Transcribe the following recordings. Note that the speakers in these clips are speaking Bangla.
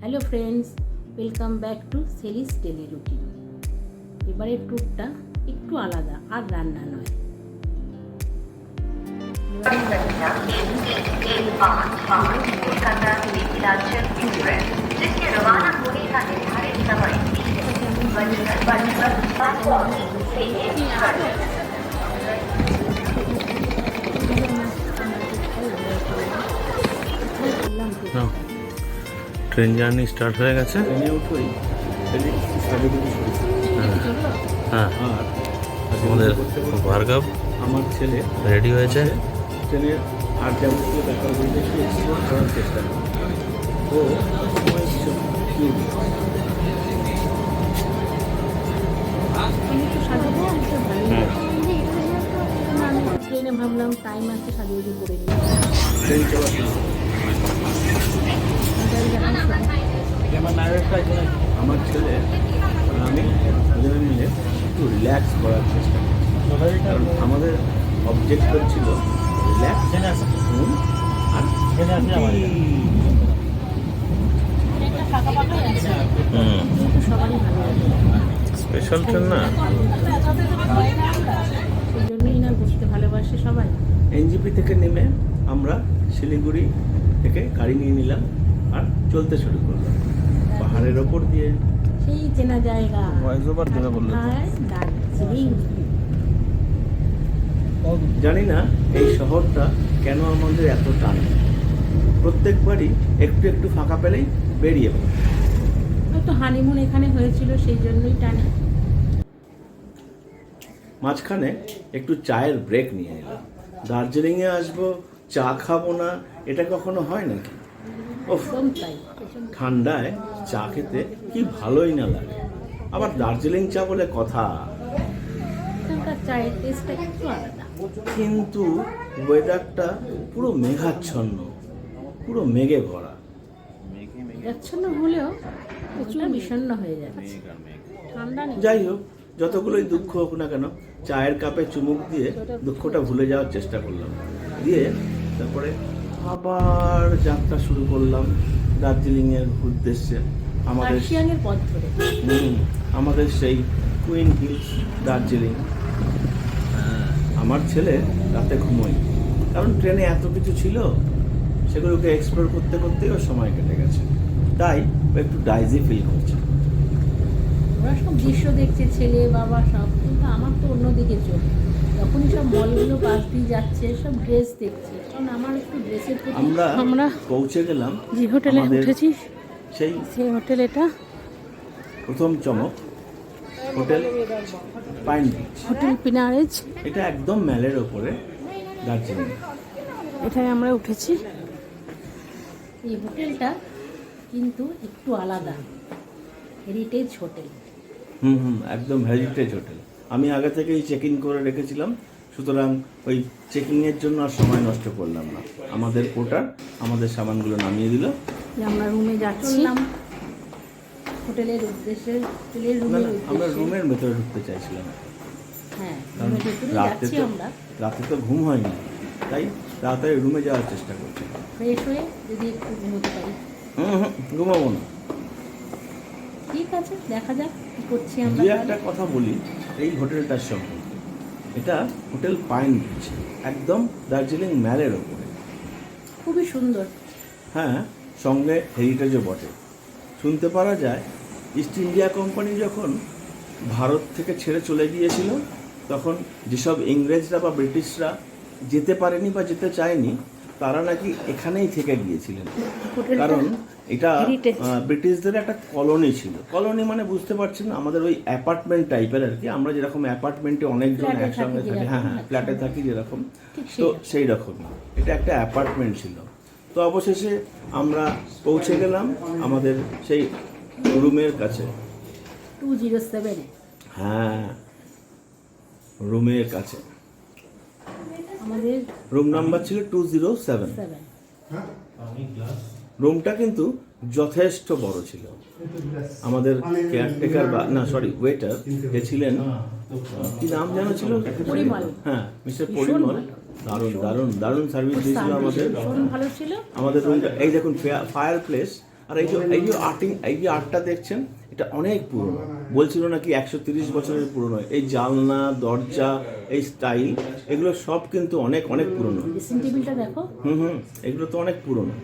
Hello friends, welcome back to সেলিস daily routine. এবারের ট্যুরটা একটু আলাদা, আর রান্না নয়। ট্রেন জার্নি স্টার্ট হয়ে গেছে। হ্যাঁ, আর আমাদের ভার্গব আমার ছেলে রেডি হয়েছে। ট্রেনের আর যাবতীয় ব্যাপারগুলো একটু এক্সপ্লোর করার চেষ্টা করে। ও সবসময় ভীষণ curious। আমি একটু সাজাবো, আমি তো ভালোই হ্যাঁ। আমি ট্রেনে ভাবলাম টাইম আছে, সাজিয়ে করে নিই। ট্রেন চলাচল আমার ছেলে আর আমি দুজনে মিলে একটু রিল্যাক্স করার চেষ্টা করি। কারণ আমাদের অবজেক্টিভ ছিল রিল্যাক্স আর সবারই ভালো লাগে, স্পেশাল ট্রেন না? সেই জন্যই না বসতে ভালোবাসে সবাই। এনজিপি থেকে নেমে আমরা শিলিগুড়ি থেকে গাড়ি নিয়ে নিলাম আর চলতে শুরু করলাম পাহাড়ের ওপর দিয়ে। সেই চেনা জায়গা ভয়েস ওভার দেবে বললে তো। কোথায়? দার্জিলিং। জানি না এই শহরটা কেন আমাদের এত টানে। প্রত্যেকবারই একটু একটু ফাঁকা পেলেই বেরিয়ে পড়ি। হয়তো হানিমুন এখানে হয়েছিল, সেই জন্যই টানে। মাঝখানে একটু চায়ের ব্রেক নিয়ে এলাম। দার্জিলিংয়ে আসবো, চা খাবো না, এটা কখনো হয় নাকি? ওফ, একদম তাই। ঠান্ডায় চা খেতে কি ভালোই না লাগে। আবার দার্জিলিং চা বলে কথা, এখানকার চায়ের টেস্টটা একটু আলাদা। কিন্তু ওয়েদারটা পুরো মেঘাচ্ছন্ন, পুরো মেঘে ভরা। যাচ্ছন্ন হলেও প্রচুর বিষণ্ণ হয়ে যাচ্ছে। ঠান্ডা নেই। যাই হোক, যতগুলোই দুঃখ হোক না কেন, চায়ের কাপে চুমুক দিয়ে দুঃখটা ভুলে যাওয়ার চেষ্টা করলাম। দিয়ে তারপরে আবার যাত্রা শুরু করলাম দার্জিলিংয়ের উদ্দেশ্যে। আমাদের কার্শিয়াংয়ের পথ ধরে। আমাদের সেই কুইন হিলস দার্জিলিং। আমার ছেলে রাতে ঘুমোয়, কারণ ট্রেনে এত কিছু ছিল, সেগুলোকে এক্সপ্লোর করতে করতেই ওর সময় কেটে গেছে। তাই ও একটু ডাইজি ফিল করছে। ওরা সব দৃশ্য দেখছে, ছেলে বাবা সব, কিন্তু আমার তো অন্যদিকে চোখ। যখনই সব মলগুলো পাশ দিয়ে যাচ্ছে, সব ড্রেস দেখছে, কারণ আমার একটু ড্রেসের প্রতি। আমরা পৌঁছে গেলাম যে হোটেলে আমাদের উঠেছি, সেই সেই হোটেল এটা প্রথম চমক, হোটেল পাইন বিচ। হোটেল পিনারেজ। এটা একদম ম্যালের ওপরে দার্জিলিং। এখানে আমরা উঠেছি। এই হোটেলটা কিন্তু একটু আলাদা, হেরিটেজ হোটেল। একদম হেরিটেজ হোটেল। আমি আগে থেকেই চেক ইন করে রেখেছিলাম, সুতরাং ওই চেকিংয়ের জন্য আর সময় নষ্ট করলাম না। আমাদের পোর্টার আমাদের সামানগুলো নামিয়ে দিল। যে আমরা রুমে যাচ্ছি হোটেলের উদ্দেশ্যে, হোটেলের না রুমের না, আমরা উদ্দেশ্যে। রুমের ভেতরে ঢুকতে চাইছিলাম। হ্যাঁ, কারণ রুমের ভেতরে রাতে যাচ্ছি তো আমরা। রাতে তো ঘুম হয়নি, তাই তাড়াতাড়ি রুমে যাওয়ার চেষ্টা করছি। ফ্রেশ হয়ে যদি একটু ঘুমোতে পারি। ঘুমাবো না। ঠিক আছে, দেখা যাক কী করছি আমরা। দু একটা কথা বলি এই হোটেলটার সম্পর্কে। এটা হোটেল পাইন বিচ, একদম দার্জিলিং ম্যালের ওপরে। খুবই সুন্দর। হ্যাঁ, সঙ্গে হেরিটেজও বটে। শুনতে পারা যায় ইস্ট ইন্ডিয়া কোম্পানি যখন ভারত থেকে ছেড়ে চলে গিয়েছিল, তখন যেসব ইংরেজরা বা ব্রিটিশরা যেতে পারেনি বা যেতে চায়নি, তারা নাকি এখানেই থেকে গিয়েছিলেন। হোটেলটা কারণ এটা heritage। ব্রিটিশদের একটা কলোনি ছিল। কলোনি মানে বুঝতে পারছেন, আমাদের ওই অ্যাপার্টমেন্ট টাইপের আর কি। আমরা যেরকম অ্যাপার্টমেন্টে অনেকজন ফ্ল্যাটে একসঙ্গে থাকি থাকি, যেরকম, হ্যাঁ হ্যাঁ, আচ্ছা। ফ্ল্যাটে থাকি যেরকম, ঠিক তো সেরকম। সেই রকমই এটা একটা অ্যাপার্টমেন্ট ছিল। তো অবশেষে আমরা পৌঁছে গেলাম আমাদের সেই রুমের কাছে। 207। হ্যাঁ, রুমের কাছে। আমাদের রুম নাম্বার ছিল 207। 7। রুমটা কিন্তু যথেষ্ট বড় ছিল। আমাদের কেয়ারটেকার বা না সরি ওয়েটার যে ছিলেন, কি নাম যেন ছিল? পরিমল। হ্যাঁ, মিস্টার ভীষণ পরিমল। ভালো। দারুণ দারুণ দারুণ সার্ভিস দিয়েছিল আমাদের। ভীষণ ভালো ছিল। আমাদের রুমটা এই দেখুন, ফায়ার প্লেস আর এই যে আর্টটা দেখছেন, এটা অনেক পুরনো। বলছিল নাকি 130 বছরের পুরনো। এই জানলা, দরজা, এই স্টাইল, এগুলো সব কিন্তু অনেক অনেক পুরনো। ড্রেসিং টেবিলটা দেখো, এগুলো তো অনেক পুরনো।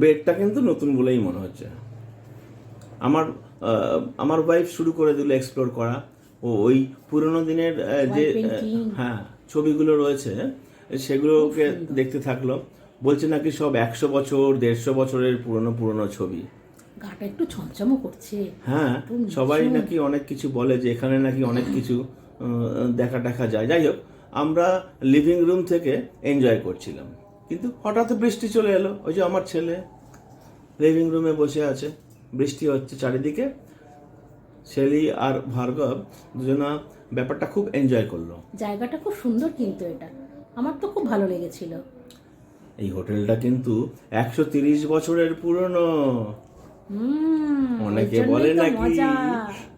বেডটা কিন্তু নতুন বলেই মনে হচ্ছে। আমার ওয়াইফ শুরু করে দিল এক্সপ্লোর করা। ওই পুরনো দিনের যে হ্যাঁ ছবিগুলো রয়েছে সেগুলোকে দেখতে থাকলো। বলছে নাকি সব 100 বছর 150 বছরের পুরনো ছবি। গাটা একটু ছমছমও করছে। হ্যাঁ, সবাই নাকি অনেক কিছু বলে যে এখানে নাকি অনেক কিছু দেখা যায়। যাই হোক, আমরা লিভিং রুম থেকে এনজয় করছিলাম, কিন্তু হঠাৎ বৃষ্টি চলে এলো। ওই যে আমার ছেলে লিভিং রুমে বসে আছে, বৃষ্টি হচ্ছে চারিদিকে। শেলি আর ভার্গব দুজনা ব্যাপারটা খুব এনজয় করলো। জায়গাটা খুব সুন্দর, কিন্তু এটা আমার তো খুব ভালো লেগেছিল। এই হোটেলটা কিন্তু 130 বছরের পুরনো। অনেকে বলে নাকি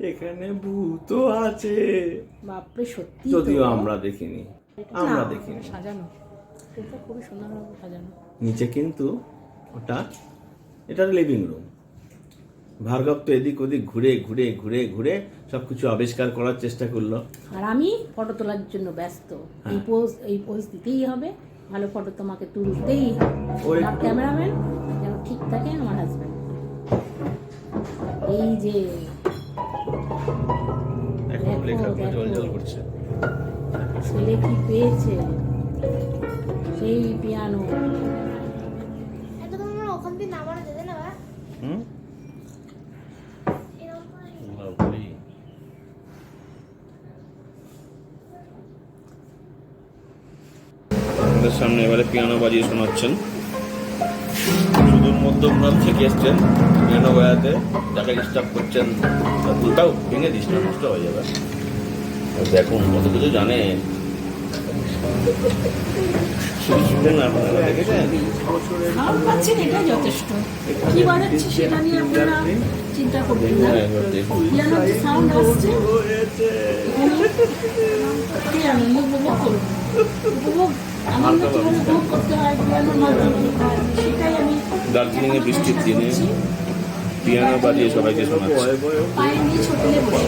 এখানে ভূতও আছে। বাপরে, সত্যি? যদিও আমরা দেখিনি। সাজানো, এটা খুবই সুন্দরভাবে সাজানো। নিচে কিন্তু এটা লিভিং রুম। ভার্গব তো এদিক ওদিক ঘুরে সবকিছু আবিষ্কার করার চেষ্টা করলো। আর আমি ফটো তোলার জন্য ব্যস্ত। এই পোজ দিতেই হবে, ভালো ফটো তোমাকে তুলতেই হবে। আমার ক্যামেরাম্যান যেন ঠিক থাকে, আমার হাজব্যান্ড। এই যে ছেলে কি পেয়েছে, সেই পিয়ানো। ওখান দিয়ে নামানো যেতে না? আমাদের সামনে এবারে পিয়ানো বাজিয়ে শোনাচ্ছেন। সুদূর মধ্যমগ্রাম থেকে এসছেন পিয়ানো বাজাতে। যাকে ডিস্টার্ব করছেন ভুলটাও ভেঙে দিস না, নষ্ট হয়ে যাবে। দেখুন কত কিছু জানেন। শুনলেন আপনারা, দেখেছেন? সাউন্ড পাচ্ছেন, এটাই যথেষ্ট। কি বাজাচ্ছে সেটা নিয়ে আপনারা চিন্তা করবেন না। পিয়ানোর যে সাউন্ড আসছে, কি আনন্দ উপভোগ করুন। আনন্দ কিভাবে উপভোগ করতে হয় পিয়ানোর মাধ্যমে, সেটাই আমি দার্জিলিংয়ে বৃষ্টির দিনে পিয়ানো বাজিয়ে সবাইকে শোনাচ্ছে। পায়ের নিচ হোটেলে বসে।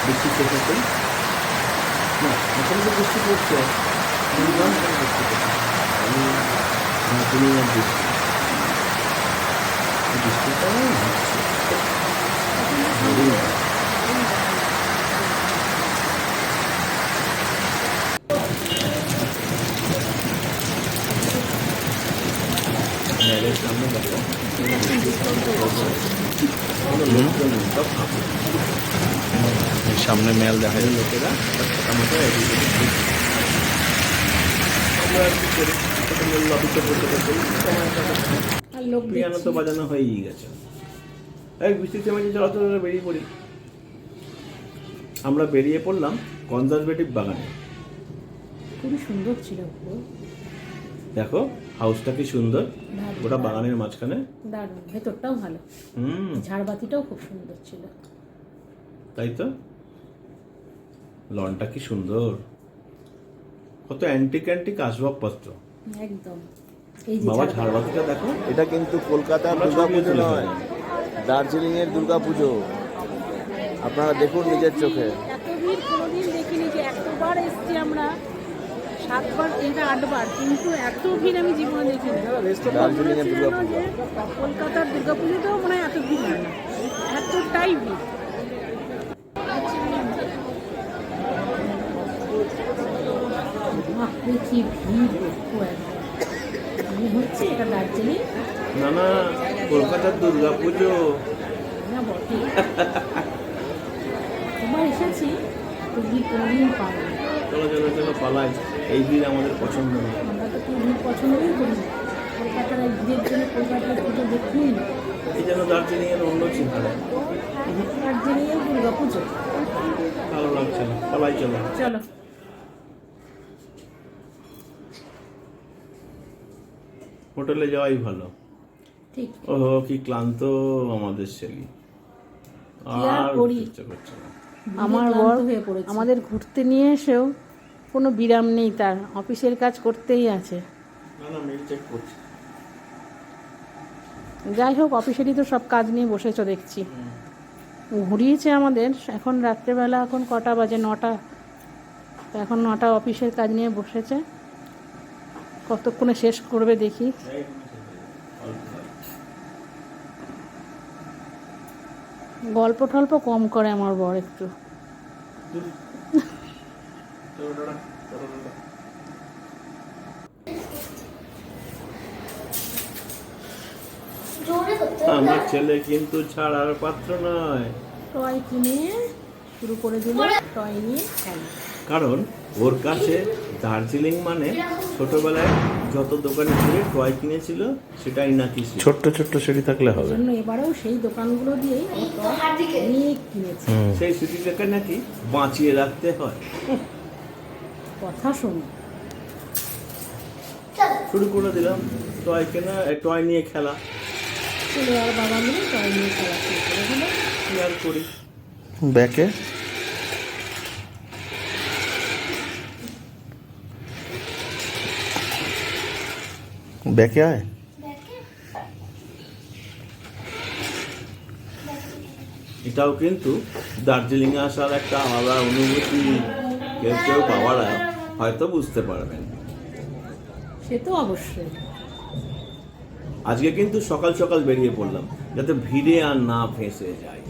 বৃষ্টি পড়ছে না, এখন তো বৃষ্টি পড়ছে। বৃষ্টিটা সামনে দেখো, সামনে মেল দেখা যায়। লোকেরা আমাদের আমরা আর কি করি, হোটেলের লবিতে বসে বসে আর লোক পিয়ানো তো বাজানো হয়েই গেছে। এক বৃষ্টি থেমে চলাচল করে বেরিয়ে পড়ি। আমরা বেরিয়ে পড়লাম কনজারভেটিভ বাগানে। খুবই সুন্দর ছিল। দেখো হাউসটা কি সুন্দর, গোটা বাগানের মাঝখানে। দারুণ, ভেতরটাও ভালো। ঝাড়বাতিটাও খুব সুন্দর ছিল। তাই তো, লনটা কি সুন্দর, কত অ্যান্টিক আসবাবপত্র। একদম। এই যে বাবা ঝাড়বাতিটা দেখো, এটা কিন্তু কলকাতার দুর্গাপুজো নয়, দার্জিলিং এর দুর্গাপুজো। আপনারা দেখুন নিজের চোখে। এত ভিড় কোনোদিন দেখিনি, যে এতবার এসছি আমরা, 7বার এটা 8বার, কিন্তু এত ভিড় আমি জীবনে দেখিনি। দার্জিলিং এর দুর্গাপুজো, কলকাতার দুর্গাপুজোতেও মনে হয় এত ভিড় হয় না, এতটাই ভিড়। কি ভিড় দেখো, মনে হচ্ছে এটা দার্জিলিং না না, কলকাতার দুর্গাপুজো না বটে। এবার এসেছি তো ভিড় কোনোদিন পাবো না। চলো পালাই, এই ভিড় আমাদের পছন্দ নয়। আমরা তো কেউ ভিড় পছন্দই করি না। কলকাতার এই ভিড়ের জন্য কলকাতার পুজো দেখুই না। এই যেন দার্জিলিং এর অন্য চেহারা। দার্জিলিংয়ের দুর্গা পুজো ভালো লাগছে না, পালাই চলো। চলো। হোটেলে যাওয়াই ভালো। ঠিক। ওহো কি ক্লান্ত আমাদের শেলি, আর আর করি? ইচ্ছা করছে না। আমার বর আমাদের ঘুরতে নিয়ে এসেও কোনো বিরাম নেই তার, অফিসের কাজ করতেই আছে। না না মেল চেক করছি। যাই হোক, অফিসেরই তো সব কাজ নিয়ে বসেছ দেখছি। ঘুরিয়েছে আমাদের। এখন রাত্রেবেলা, এখন কটা বাজে? 9টা। তো এখন 9টা, অফিসের কাজ নিয়ে বসেছে। কতক্ষণে শেষ করবে দেখি। গল্প টল্প কম করে আমার বর একটু। আমার ছেলে কিন্তু ছাড়ার পাত্র নয়। টয় কিনে শুরু করে দিল, টয় নিয়ে খেলা। কারণ ওর কাছে দার্জিলিং মানে ছোটবেলায় যত দোকানে ঘুরে টয় কিনেছিল সেটাই নাকি ছিল। ছোট্ট ছোট্ট সিঁড়ি থাকলে হবে। জন্য এবারেও সেই দোকানগুলো দিয়েই ও টয় অনেক কিনেছে। সেই স্মৃতিটাকে নাকি বাঁচিয়ে রাখতে হয়। কথা শোনো, শুরু করে দিলাম টয় কেনা, টয় নিয়ে খেলা। ছেলে আর বাবা মিলে টয় নিয়ে খেলা শুরু করে দিল। কি আর করি। ব্যাকে ব্যাকে আয়। এটাও কিন্তু দার্জিলিং এ আসার একটা আলাদা অনুভূতি। কেউ কেউ বাবারা হয়তো বুঝতে পারবেন। সে তো অবশ্যই। আজকে কিন্তু সকাল সকাল বেরিয়ে পড়লাম যাতে ভিড়ে আর না ফেঁসে যায়।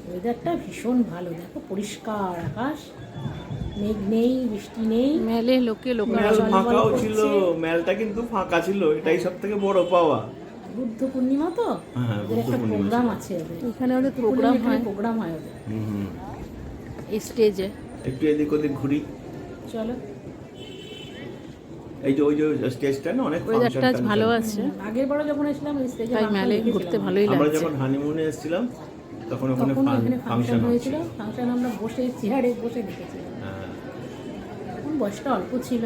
ওয়েদারটা ভীষণ ভালো, দেখো পরিষ্কার আকাশ, মেঘ নেই, বৃষ্টি নেই। মেলে লোকে মেল ফাঁকাও ছিল, মেলটা কিন্তু ফাঁকা ছিল, এটাই সব থেকে বড় পাওয়া। বুদ্ধ পূর্ণিমা তো, হ্যাঁ, ওদের বুদ্ধ একটা পূর্ণিমা প্রোগ্রাম ছিল। আছে ওদের। এখানে ওদের প্রোগ্রাম হয়, প্রোগ্রাম হয় ওদের। হুম। এই স্টেজে। একটু এদিক ওদিক ঘুরি। চলো। এই যে ওই যে স্টেজটা না অনেক ওয়েদারটা function ভালো টাংশন। আছে, আগের বারও যখন এসেছিলাম ওই স্টেজে তাই মেলে ঘুরতে ভালোই আমরা লাগছে। যখন হানিমুনে এসেছিলাম তখন ওখানে তখন এখানে ফাংশন ফাংশন হয়েছিল। হয়েছিল। ফাংশন আমরা বসে চেয়ারে বসে দেখেছিলাম। হ্যাঁ। এখন বয়সটা অল্প ছিল,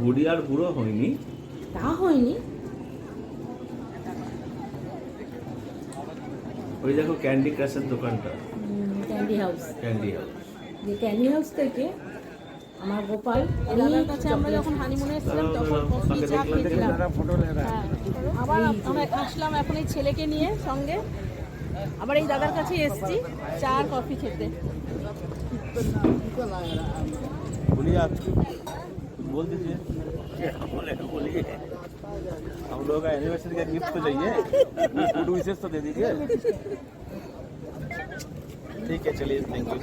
বুড়ি আর বুড়ো হয়নি। তা হয়নি। ওই দেখো ক্যান্ডি ক্রাশের দোকানটা, ক্যান্ডি হাউস। Candy house. যে ক্যান্ডি হাউস থেকে আমার গোপাল দাদার কাছে আমরা যখন হানিমুনে এসেছিলাম তখন কফি চা খেয়েছিলাম। হ্যাঁ, আবার আমরা আসলাম এখন এই ছেলেকে নিয়ে সঙ্গে, আবার এই দাদার কাছে এসেছি চা আর কফি খেতে। बोलिए आप बोल दीजिए। बोलिए हम लोग का एनिवर्सरी का गिफ्ट तो चाहिए, फूड विशेष तो दे दीजिए। ठीक है चलिए, थैंक यू।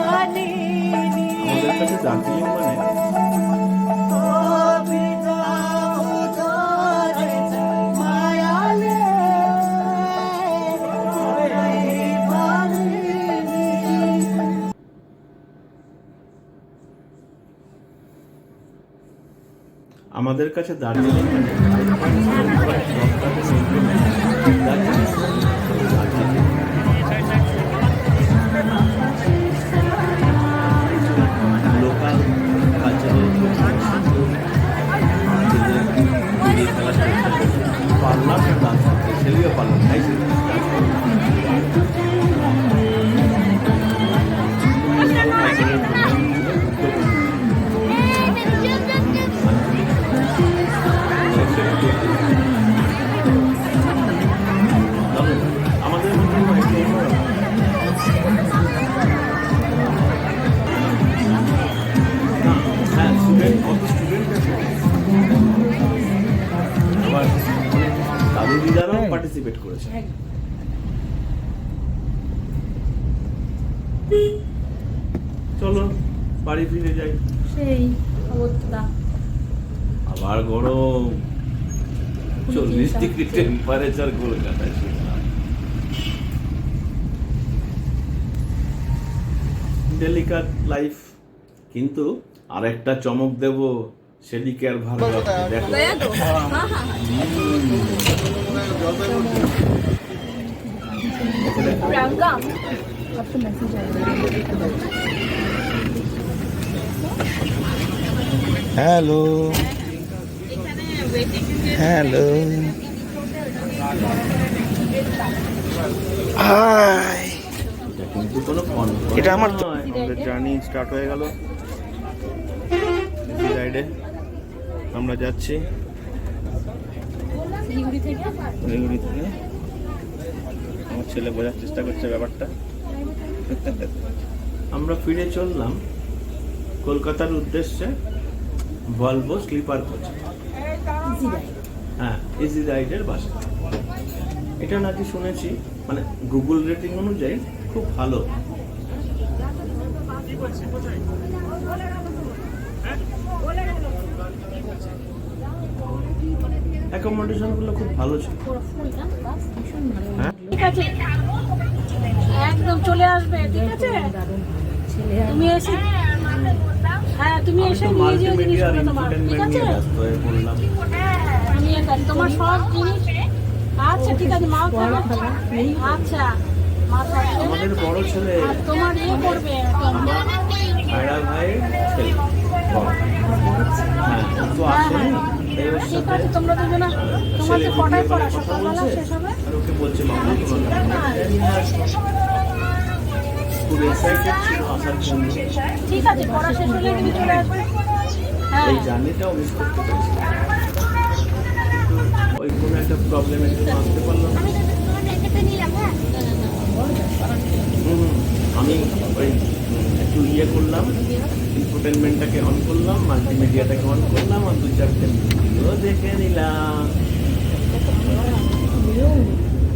আমাদের কাছে দার্জিলিং মানে আমাদের কাছে দার্জিলিং মানে লোকাল কালচারাল পার্লার ডান্স করতে, ছেলেও পার্লার তাই চলো বাড়ি ফিরে যাই। সেই অবস্থা। আবার গরম, 40 ডিগ্রি টেম্পারেচার কলকাতায় শুনলাম। ডেলিকেট লাইফ, কিন্তু আরেকটা চমক দেব, সেদিকে আর ভালো লাগছে, দেখো। হ্যালো হ্যালো হাই, এটা কিন্তু কোনো confirm এটা আমার নয়। আমাদের জার্নি স্টার্ট হয়ে গেল। রাইডে আমরা যাচ্ছি শিলিগুড়ি থেকে শিলিগুড়ি থেকে। আমার ছেলে বোঝার চেষ্টা করছে ব্যাপারটা। আমরা ফিরে চললাম কলকাতার উদ্দেশ্যে ভলভো স্লিপার কোচে। হ্যাঁ, ইজি রাইডের বাসে। এটা নাকি শুনেছি মানে গুগল রেটিং অনুযায়ী খুব ভালো। অ্যাকোমোডেশন গুলো খুব ভালো ছিল। হ্যাঁ, ঠিক আছে, একদম চলে আসবে, ঠিক আছে? তুমি এসে, হ্যাঁ তুমি আমি এসে তো নিয়ে যেও মাল্টিমিডিয়া আর জিনিসগুলো তোমার, ঠিক এন্টারটেইনমেন্ট আছে? নিয়ে ব্যস্ত হয়ে পড়লাম। নিয়ে গেছে তোমার সব জিনিস। আচ্ছা ঠিক আছে, মাও থাকবে। আচ্ছা, মা থাকবে। আমাদের বড় ছেলে আর তোমার করবে ভাইরা ভাইয়ের ছেলে বড়। হ্যাঁ, ও তো আসেনি, তাই ওর ঠিক সাথে আছে, তোমরা দুজনে তোমার ছেলে যে কটায় ভিডিও পড়া কলে কথা সকালবেলা বলছে শেষ হবে? আর ওকে বলছে মামা খুব এক্সাইটেড ছিল আসার জন্য। ঠিক আছে, পড়া শেষ হলে তুমি চলে আসবে। হ্যাঁ এই জার্নিটাও মিস করতে পেরেছি, ওই কোনো একটা প্রবলেমের জন্য আসতে পারলাম না। আমি ওই একটু ইয়ে করলাম, ইনফোটেনমেন্টটাকে অন করলাম, মাল্টিমিডিয়াটাকে অন করলাম, আর 2-4টে ভিডিও দেখে নিলাম।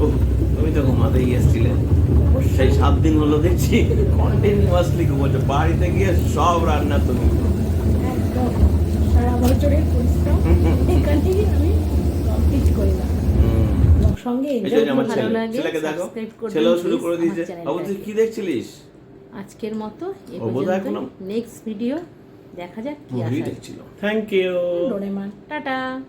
ওহ, তুমি তো ঘুমাতেই এসেছিলে। সেই 7 দিন হলো দেখছি কন্টিনিউয়াসলি ঘুমোচ্ছে। বাড়িতে গিয়ে সব রান্না তুমি করবে। সারা বছরের পরিশ্রম এখানেই আমি কমপ্লিট করলাম। সঙ্গে এই যে আমার ভালো ছেলে, লাগে, ছেলেকে দেখো, সাবস্ক্রাইব করবেন ছেলেও শুরু please করে আমার দিয়েছে। চ্যানেলটাকে। বাবু তুই কি দেখছিলিস? আজকের মতো এই ও বোধহয় পর্যন্ত। এখনো নেক্সট ভিডিও দেখা যাক কি মুভি আসে। দেখছিল। Thank you. Doraemon tata.